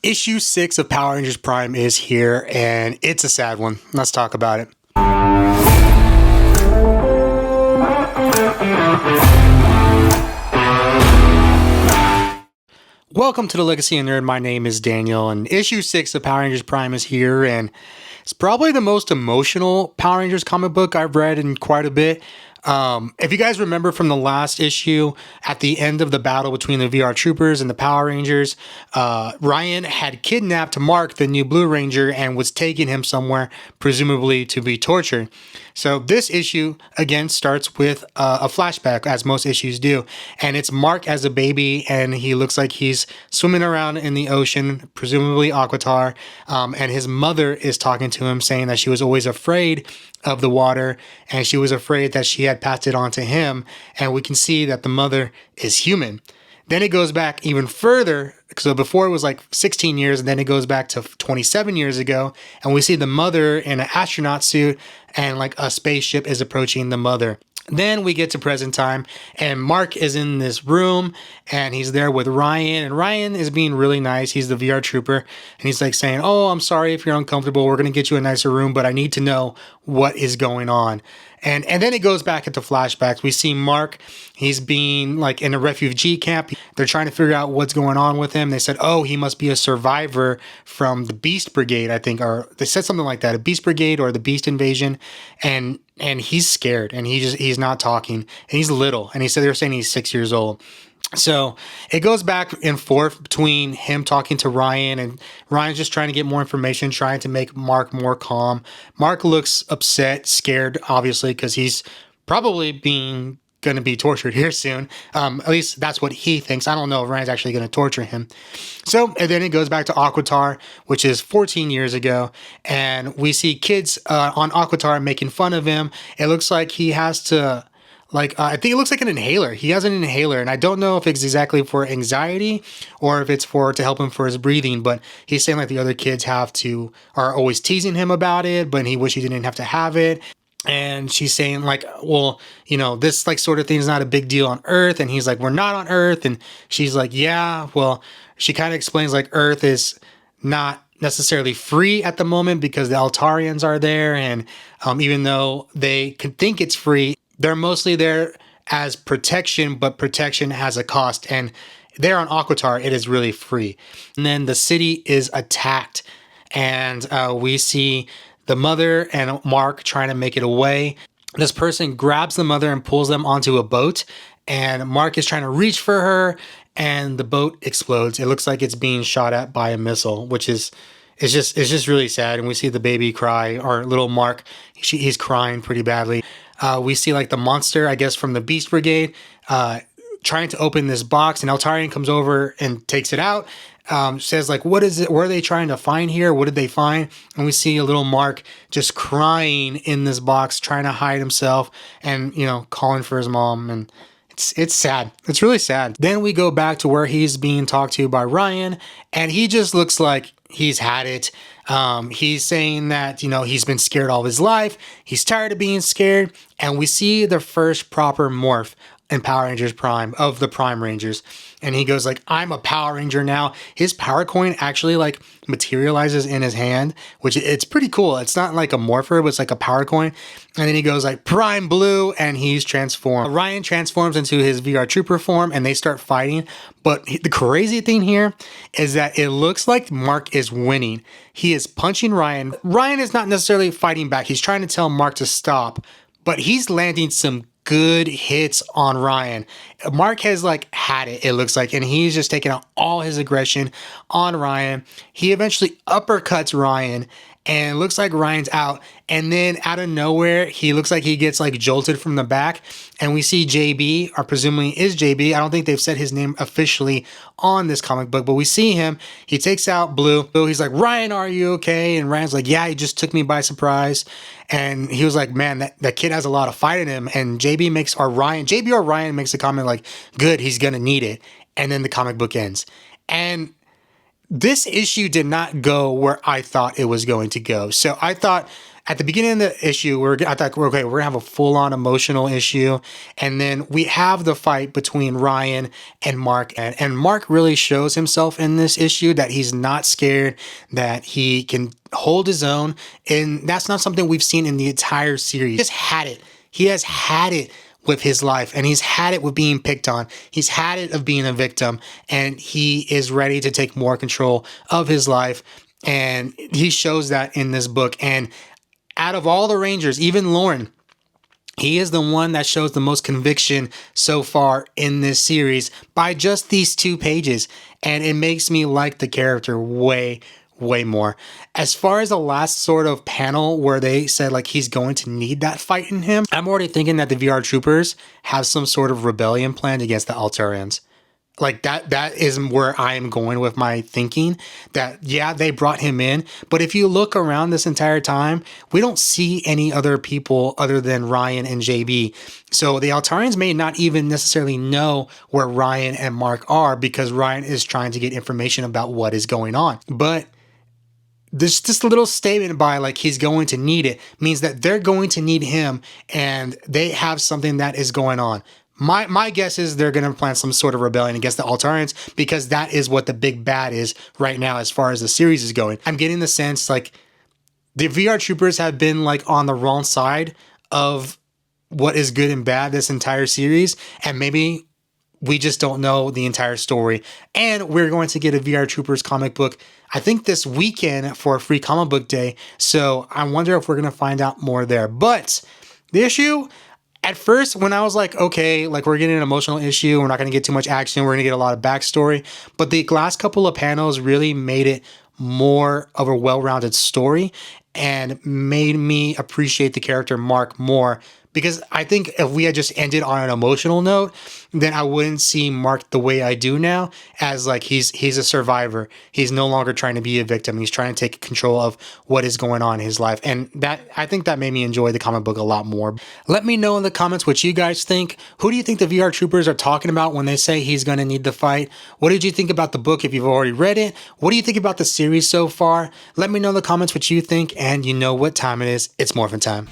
Issue 6 of Power Rangers Prime is here, and it's a sad one. Let's talk about it. Welcome to the Legacy of Nerd. My name is Daniel, and issue 6 of Power Rangers Prime is here, and it's probably the most emotional Power Rangers comic book I've read in quite a bit. If you guys remember from the last issue, at the end of the battle between the VR Troopers and the Power Rangers, Ryan had kidnapped Mark, the new Blue Ranger, and was taking him somewhere, presumably to be tortured. So this issue, again, starts with a flashback, as most issues do. And it's Mark as a baby, and he looks like he's swimming around in the ocean, presumably Aquatar. And his mother is talking to him, saying that she was always afraid of the water, and she was afraid that she had passed it on to him. And we can see that the mother is human. Then it goes back even further. So before it was like 16 years, and then it goes back to 27 years ago. And we see the mother in an astronaut suit, and like a spaceship is approaching the mother. Then we get to present time, and Mark is in this room, and he's there with Ryan, and Ryan is being really nice. He's the VR trooper, and he's like saying, "Oh, I'm sorry if you're uncomfortable. We're going to get you a nicer room, but I need to know what is going on." And then it goes back into flashbacks. We see Mark, he's being like in a refugee camp. They're trying to figure out what's going on with him. They said, "Oh, he must be a survivor from the Beast Brigade," I think, or they said something like that, a Beast Brigade or the Beast Invasion. And he's scared, and he's not talking, and he's little, and he said they were saying he's 6 years old. So it goes back and forth between him talking to Ryan, and Ryan's just trying to get more information, trying to make Mark more calm. Mark looks upset, scared, obviously, because he's probably going to be tortured here soon. At least that's what he thinks. I don't know if Ryan's actually going to torture him. So, and then it goes back to Aquatar, which is 14 years ago, and we see kids on Aquatar making fun of him. It looks like he has to, I think it looks like an inhaler. He has an inhaler, and I don't know if it's exactly for anxiety or if it's to help him for his breathing, but he's saying like the other kids are always teasing him about it, but he wishes he didn't have to have it. And she's saying like, well, this like sort of thing is not a big deal on Earth. And he's like, we're not on Earth. And she's like, yeah, well, she kind of explains like Earth is not necessarily free at the moment because the Altarians are there. And even though they could think it's free, they're mostly there as protection, but protection has a cost. And there on Aquatar, it is really free. And then the city is attacked, and we see the mother and Mark trying to make it away. This person grabs the mother and pulls them onto a boat, and Mark is trying to reach for her, and the boat explodes. It looks like it's being shot at by a missile, which is it's just really sad. And we see the baby cry, or little Mark, he's crying pretty badly. We see like the monster, I guess, from the Beast Brigade, trying to open this box, and Altarian comes over and takes it out. Says like, what is it? What are they trying to find here? What did they find? And we see a little Mark just crying in this box, trying to hide himself, and calling for his mom. And it's sad. It's really sad. Then we go back to where he's being talked to by Ryan, and he just looks like he's had it. He's saying that, he's been scared all his life. He's tired of being scared. And we see the first proper morph in Power Rangers Prime of the Prime Rangers. And he goes like, I'm a Power Ranger now. His power coin actually like materializes in his hand, which it's pretty cool. It's not like a morpher, but it's like a power coin. And then he goes like Prime Blue, and he's transformed. Ryan transforms into his VR Trooper form, and they start fighting. But the crazy thing here is that it looks like Mark is winning. He is punching Ryan. Ryan is not necessarily fighting back. He's trying to tell Mark to stop, but he's landing some good hits on Ryan. Mark has like had it looks like, and he's just taking out all his aggression on Ryan. He eventually uppercuts Ryan, and it looks like Ryan's out. And then out of nowhere, he looks like he gets like jolted from the back, and we see JB, or presumably is JB. I don't think they've said his name officially on this comic book, but we see him. He takes out Blue. He's like, Ryan, are you okay? And Ryan's like, yeah, he just took me by surprise. And he was like, man, that kid has a lot of fight in him. And JB or Ryan makes a comment like, good, he's gonna need it. And then the comic book ends. And this issue did not go where I thought it was going to go. So I thought at the beginning of the issue, I thought, okay, we're gonna have a full-on emotional issue, and then we have the fight between Ryan and Mark, and Mark really shows himself in this issue that he's not scared, that he can hold his own, and that's not something we've seen in the entire series. He just had it. He has had it with his life, and he's had it with being picked on. He's had it of being a victim, and he is ready to take more control of his life. And he shows that in this book. And out of all the Rangers, even Lauren, he is the one that shows the most conviction so far in this series by just these 2 pages. And it makes me like the character way more. As far as the last sort of panel where they said like he's going to need that fight in him, I'm already thinking that the VR troopers have some sort of rebellion planned against the Altarians. Like that is where I am going with my thinking, that yeah, they brought him in, but if you look around this entire time, we don't see any other people other than Ryan and JB. So the Altarians may not even necessarily know where Ryan and Mark are, because Ryan is trying to get information about what is going on. But this little statement by like he's going to need it means that they're going to need him, and they have something that is going on. My guess is they're going to plan some sort of rebellion against the Altarians, because that is what the big bad is right now as far as the series is going. I'm getting the sense like the VR troopers have been like on the wrong side of what is good and bad this entire series, and maybe we just don't know the entire story. And we're going to get a VR Troopers comic book, I think this weekend, for a free comic book day. So I wonder if we're going to find out more there. But the issue, at first, when I was like, okay, like we're getting an emotional issue, we're not going to get too much action, we're going to get a lot of backstory. But the last couple of panels really made it more of a well-rounded story and made me appreciate the character Mark more. Because I think if we had just ended on an emotional note, then I wouldn't see Mark the way I do now, as like he's a survivor. He's no longer trying to be a victim. He's trying to take control of what is going on in his life. And that, I think that made me enjoy the comic book a lot more. Let me know in the comments what you guys think. Who do you think the VR troopers are talking about when they say he's going to need the fight? What did you think about the book if you've already read it? What do you think about the series so far? Let me know in the comments what you think, and you know what time it is. It's morphin' time.